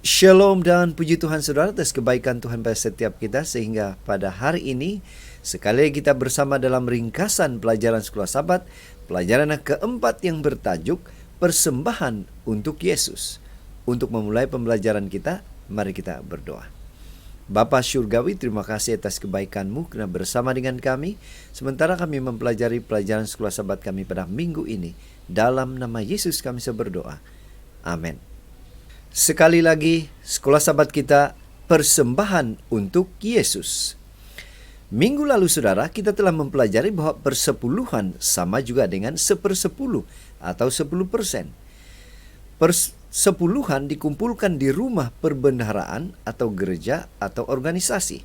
Shalom dan puji Tuhan saudara atas kebaikan Tuhan pada setiap kita, sehingga pada hari ini sekali lagi kita bersama dalam ringkasan pelajaran Sekolah Sabat, pelajaran yang keempat yang bertajuk Persembahan untuk Yesus. Untuk memulai pembelajaran kita, mari kita berdoa. Bapa Syurgawi, terima kasih atas kebaikan-Mu karena bersama dengan kami sementara kami mempelajari pelajaran Sekolah Sabat kami pada minggu ini. Dalam nama Yesus kami berdoa. Amin. Sekali lagi, Sekolah Sabat kita, persembahan untuk Yesus. Minggu lalu saudara, kita telah mempelajari bahwa persepuluhan sama juga dengan 1/10 atau 10%. Persepuluhan dikumpulkan di rumah perbendaharaan atau gereja atau organisasi.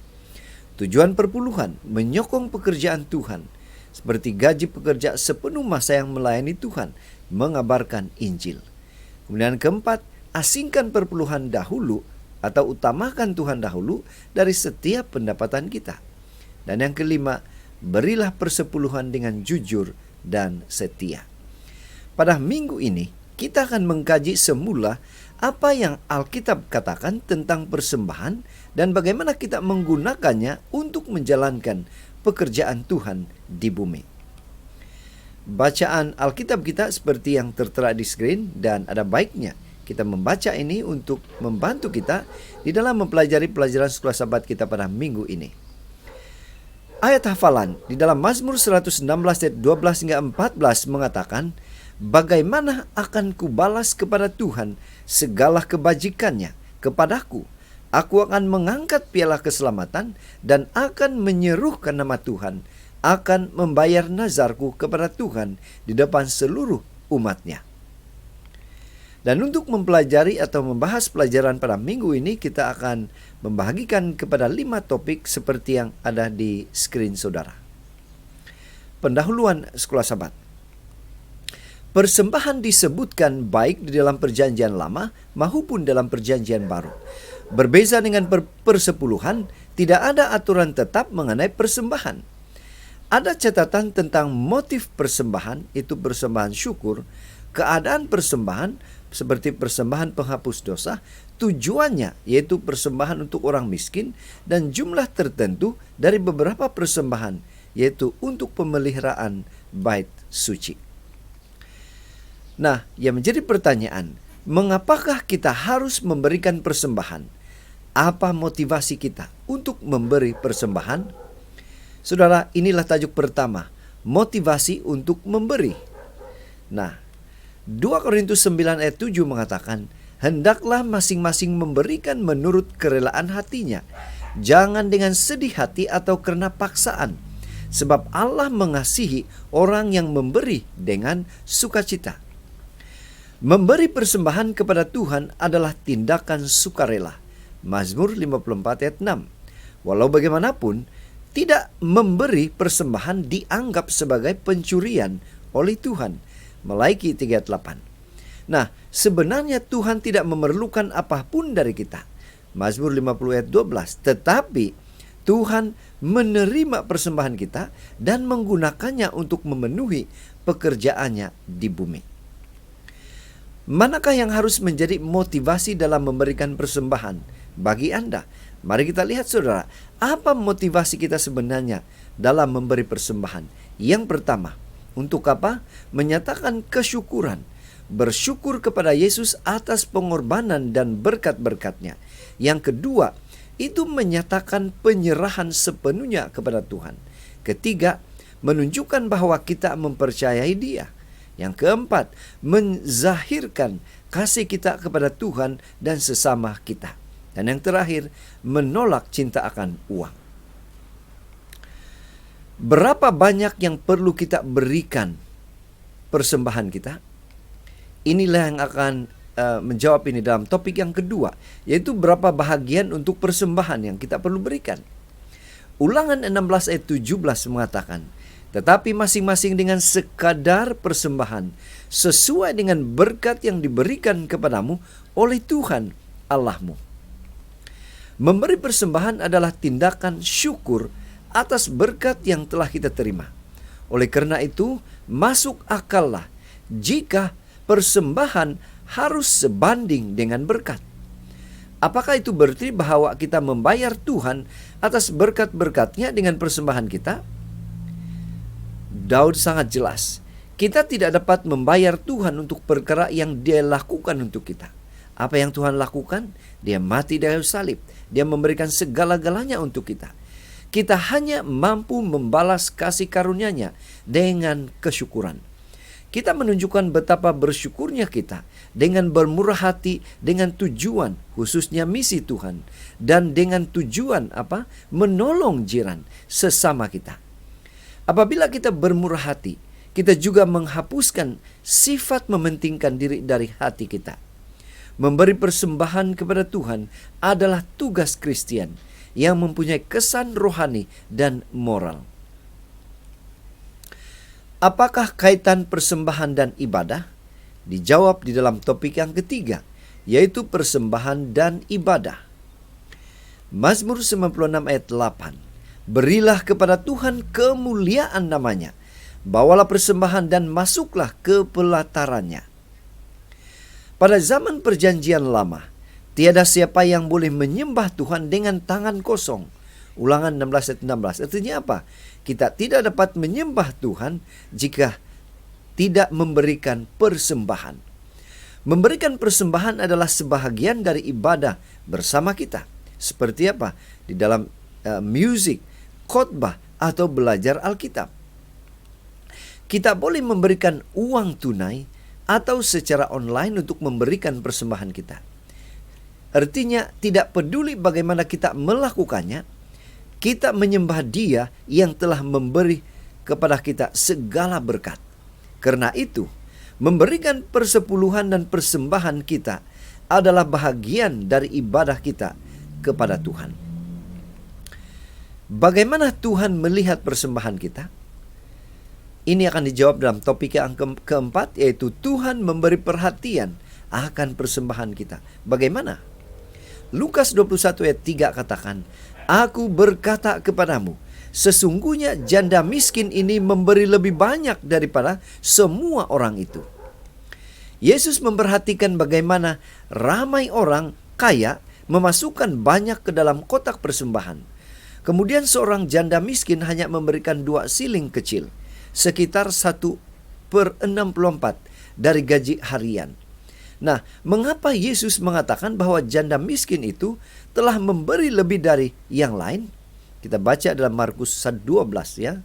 Tujuan perpuluhan menyokong pekerjaan Tuhan, seperti gaji pekerja sepenuh masa yang melayani Tuhan, mengabarkan Injil. Kemudian keempat, asingkan perpuluhan dahulu atau utamakan Tuhan dahulu dari setiap pendapatan kita. Dan yang kelima, berilah persepuluhan dengan jujur dan setia. Pada minggu ini, kita akan mengkaji semula apa yang Alkitab katakan tentang persembahan dan bagaimana kita menggunakannya untuk menjalankan pekerjaan Tuhan di bumi. Bacaan Alkitab kita seperti yang tertera di screen, dan ada baiknya kita membaca ini untuk membantu kita di dalam mempelajari pelajaran Sekolah Sabat kita pada minggu ini. Ayat hafalan di dalam Mazmur 116 ayat 12 hingga 14 mengatakan, "Bagaimana akan kubalas kepada Tuhan segala kebajikannya kepadaku? Aku akan mengangkat piala keselamatan dan akan menyerukan nama Tuhan, akan membayar nazarku kepada Tuhan di depan seluruh umatnya." Dan untuk mempelajari atau membahas pelajaran pada minggu ini, kita akan membagikan kepada 5 topik seperti yang ada di screen saudara. Pendahuluan Sekolah Sabat. Persembahan disebutkan baik di dalam perjanjian lama maupun dalam perjanjian baru. Berbeza dengan persepuluhan, tidak ada aturan tetap mengenai persembahan. Ada catatan tentang motif persembahan, itu persembahan syukur, keadaan persembahan seperti persembahan penghapus dosa, tujuannya yaitu persembahan untuk orang miskin, dan jumlah tertentu dari beberapa persembahan yaitu untuk pemeliharaan bait suci. Nah, yang menjadi pertanyaan, mengapakah kita harus memberikan persembahan? Apa motivasi kita untuk memberi persembahan? Saudara, inilah tajuk pertama, motivasi untuk memberi. Nah, 2 Korintus 9 ayat 7 mengatakan, "Hendaklah masing-masing memberikan menurut kerelaan hatinya, jangan dengan sedih hati atau karena paksaan, sebab Allah mengasihi orang yang memberi dengan sukacita." Memberi persembahan kepada Tuhan adalah tindakan sukarela. Mazmur 54 ayat 6. Walau bagaimanapun, tidak memberi persembahan dianggap sebagai pencurian oleh Tuhan. Melaiki 3:8. Nah, sebenarnya Tuhan tidak memerlukan apapun dari kita. Mazmur 50 ayat 12. Tetapi Tuhan menerima persembahan kita dan menggunakannya untuk memenuhi pekerjaannya di bumi. Manakah yang harus menjadi motivasi dalam memberikan persembahan bagi Anda? Mari kita lihat saudara, apa motivasi kita sebenarnya dalam memberi persembahan. Yang pertama, untuk apa? Menyatakan kesyukuran. Bersyukur kepada Yesus atas pengorbanan dan berkat-berkatnya. Yang kedua, itu menyatakan penyerahan sepenuhnya kepada Tuhan. Ketiga, menunjukkan bahwa kita mempercayai Dia. Yang keempat, menzahirkan kasih kita kepada Tuhan dan sesama kita. Dan yang terakhir, menolak cinta akan uang. Berapa banyak yang perlu kita berikan persembahan kita? Inilah yang akan menjawab ini dalam topik yang kedua, yaitu berapa bahagian untuk persembahan yang kita perlu berikan. Ulangan 16 ayat 17 mengatakan, "Tetapi masing-masing dengan sekadar persembahan sesuai dengan berkat yang diberikan kepadamu oleh Tuhan Allahmu." Memberi persembahan adalah tindakan syukur atas berkat yang telah kita terima. Oleh karena itu, masuk akallah jika persembahan harus sebanding dengan berkat. Apakah itu berarti bahwa kita membayar Tuhan atas berkat-berkat-Nya dengan persembahan kita? Daud sangat jelas. Kita tidak dapat membayar Tuhan untuk perkara yang Dia lakukan untuk kita. Apa yang Tuhan lakukan? Dia mati di kayu salib. Dia memberikan segala-galanya untuk kita. Kita hanya mampu membalas kasih karunia-Nya dengan kesyukuran. Kita menunjukkan betapa bersyukurnya kita dengan bermurah hati, dengan tujuan khususnya misi Tuhan, dan dengan tujuan apa? Menolong jiran sesama kita. Apabila kita bermurah hati, kita juga menghapuskan sifat mementingkan diri dari hati kita. Memberi persembahan kepada Tuhan adalah tugas Kristen yang mempunyai kesan rohani dan moral. Apakah kaitan persembahan dan ibadah? Dijawab di dalam topik yang ketiga, yaitu persembahan dan ibadah. Mazmur 96 ayat 8. Berilah kepada Tuhan kemuliaan namanya. Bawalah persembahan dan masuklah ke pelatarannya. Pada zaman perjanjian lama, tiada siapa yang boleh menyembah Tuhan dengan tangan kosong. Ulangan 16 ayat 16. Artinya apa? Kita tidak dapat menyembah Tuhan jika tidak memberikan persembahan. Memberikan persembahan adalah sebahagian dari ibadah bersama kita. Seperti apa? Di dalam musik, khotbah, atau belajar Alkitab. Kita boleh memberikan uang tunai atau secara online untuk memberikan persembahan kita. Artinya tidak peduli bagaimana kita melakukannya, kita menyembah Dia yang telah memberi kepada kita segala berkat. Karena itu, memberikan persepuluhan dan persembahan kita adalah bahagian dari ibadah kita kepada Tuhan. Bagaimana Tuhan melihat persembahan kita? Ini akan dijawab dalam topik yang keempat, yaitu Tuhan memberi perhatian akan persembahan kita. Bagaimana? Lukas 21 ayat 3 katakan, Aku berkata kepadamu, sesungguhnya janda miskin ini memberi lebih banyak daripada semua orang itu. Yesus memperhatikan bagaimana ramai orang kaya memasukkan banyak ke dalam kotak persembahan. Kemudian seorang janda miskin hanya memberikan 2 siling kecil, sekitar 1/64 dari gaji harian. Nah, mengapa Yesus mengatakan bahwa janda miskin itu telah memberi lebih dari yang lain? Kita baca dalam Markus 12 ya.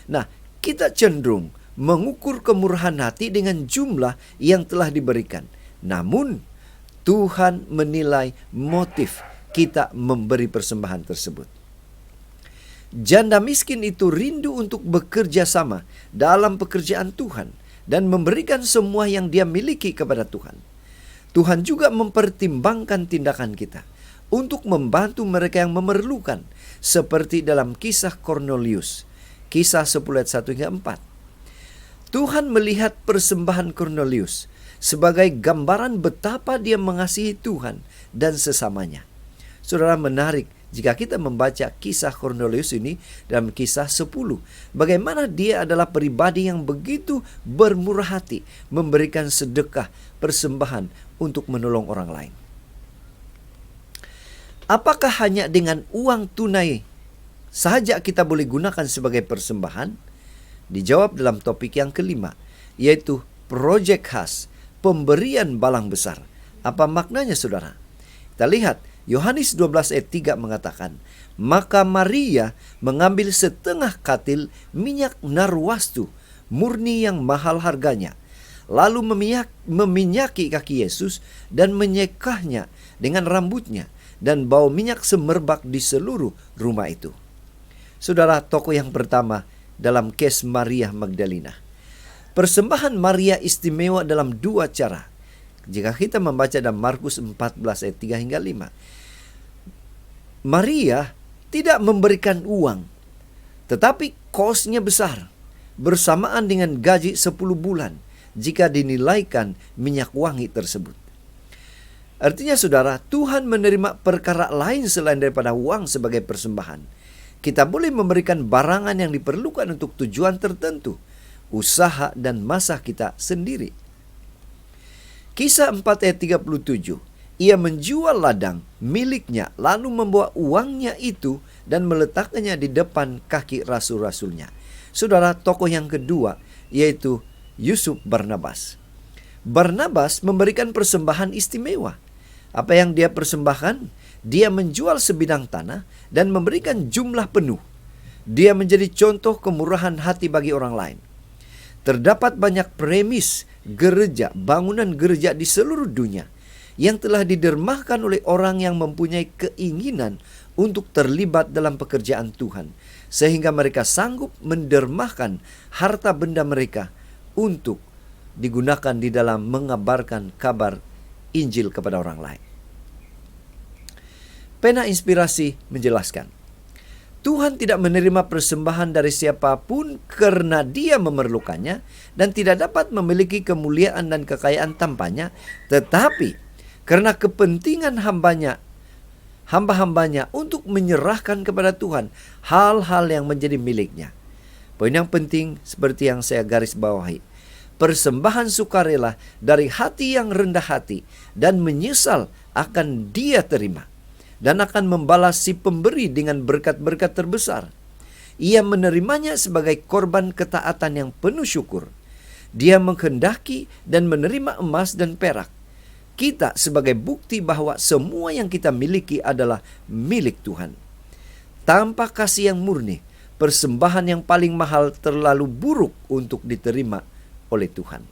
Nah, kita cenderung mengukur kemurahan hati dengan jumlah yang telah diberikan. Namun, Tuhan menilai motif kita memberi persembahan tersebut. Janda miskin itu rindu untuk bekerja sama dalam pekerjaan Tuhan dan memberikan semua yang dia miliki kepada Tuhan. Tuhan juga mempertimbangkan tindakan kita untuk membantu mereka yang memerlukan, seperti dalam kisah Kornelius, kisah 10 ayat 1 hingga 4. Tuhan melihat persembahan Kornelius sebagai gambaran betapa dia mengasihi Tuhan dan sesamanya. Saudara, menarik jika kita membaca kisah Kornelius ini dalam kisah 10. Bagaimana dia adalah pribadi yang begitu bermurah hati, memberikan sedekah, persembahan untuk menolong orang lain. Apakah hanya dengan uang tunai saja kita boleh gunakan sebagai persembahan? Dijawab dalam topik yang kelima, yaitu proyek khas, pemberian balang besar. Apa maknanya, saudara? Kita lihat, Yohanes 12 ayat 3 mengatakan, maka Maria mengambil setengah katil minyak narwastu murni yang mahal harganya, lalu meminyaki kaki Yesus dan menyekahnya dengan rambutnya, dan bau minyak semerbak di seluruh rumah itu. Saudara, tokoh yang pertama dalam kes Maria Magdalena. Persembahan Maria istimewa dalam 2 cara. Jika kita membaca dalam Markus 14 ayat 3 hingga 5. Maria tidak memberikan uang, tetapi kosnya besar, bersamaan dengan gaji 10 bulan jika dinilaikan minyak wangi tersebut. Artinya, saudara, Tuhan menerima perkara lain selain daripada uang sebagai persembahan. Kita boleh memberikan barangan yang diperlukan untuk tujuan tertentu, usaha dan masa kita sendiri. Kisah 4 ayat 37. Ia menjual ladang miliknya, lalu membawa uangnya itu dan meletakkannya di depan kaki rasul-rasulnya. Saudara, tokoh yang kedua yaitu Yusuf Barnabas. Barnabas memberikan persembahan istimewa. Apa yang dia persembahkan? Dia menjual sebidang tanah dan memberikan jumlah penuh. Dia menjadi contoh kemurahan hati bagi orang lain. Terdapat banyak premis gereja, bangunan gereja di seluruh dunia yang telah didermahkan oleh orang yang mempunyai keinginan untuk terlibat dalam pekerjaan Tuhan, sehingga mereka sanggup mendermahkan harta benda mereka untuk digunakan di dalam mengabarkan kabar Injil kepada orang lain. Pena Inspirasi menjelaskan, Tuhan tidak menerima persembahan dari siapapun karena dia memerlukannya dan tidak dapat memiliki kemuliaan dan kekayaan tanpanya, tetapi karena kepentingan hamba-hambanya untuk menyerahkan kepada Tuhan hal-hal yang menjadi miliknya. Poin yang penting seperti yang saya garis bawahi, persembahan sukarela dari hati yang rendah hati dan menyesal akan dia terima dan akan membalas si pemberi dengan berkat-berkat terbesar. Ia menerimanya sebagai korban ketaatan yang penuh syukur. Dia menghendaki dan menerima emas dan perak. Kita sebagai bukti bahwa semua yang kita miliki adalah milik Tuhan. Tanpa kasih yang murni, persembahan yang paling mahal terlalu buruk untuk diterima oleh Tuhan.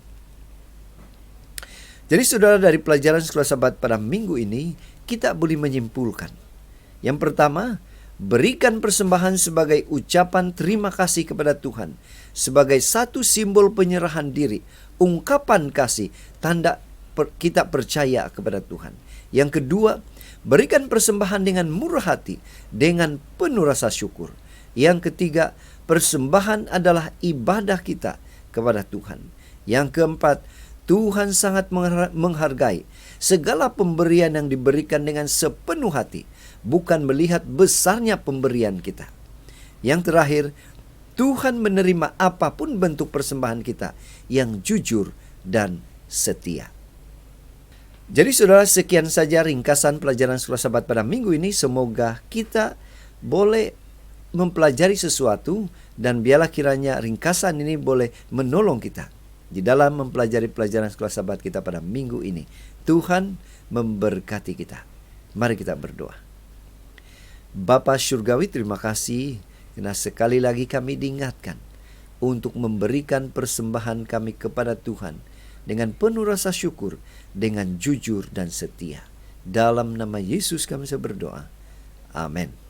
Jadi saudara, dari pelajaran Sekolah Sabat pada minggu ini, kita boleh menyimpulkan. Yang pertama, berikan persembahan sebagai ucapan terima kasih kepada Tuhan, sebagai satu simbol penyerahan diri, ungkapan kasih, tanda kita percaya kepada Tuhan. Yang kedua, berikan persembahan dengan murah hati, dengan penuh rasa syukur. Yang ketiga, persembahan adalah ibadah kita kepada Tuhan. Yang keempat, Tuhan sangat menghargai segala pemberian yang diberikan dengan sepenuh hati, bukan melihat besarnya pemberian kita. Yang terakhir, Tuhan menerima apapun bentuk persembahan kita yang jujur dan setia. Jadi saudara, sekian saja ringkasan pelajaran Sekolah Sabat pada minggu ini. Semoga kita boleh mempelajari sesuatu dan biarlah kiranya ringkasan ini boleh menolong kita di dalam mempelajari pelajaran Sekolah Sabat kita pada minggu ini. Tuhan memberkati kita. Mari kita berdoa. Bapa Surgawi, terima kasih karena sekali lagi kami diingatkan untuk memberikan persembahan kami kepada Tuhan dengan penuh rasa syukur, dengan jujur dan setia. Dalam nama Yesus kami berdoa. Amin.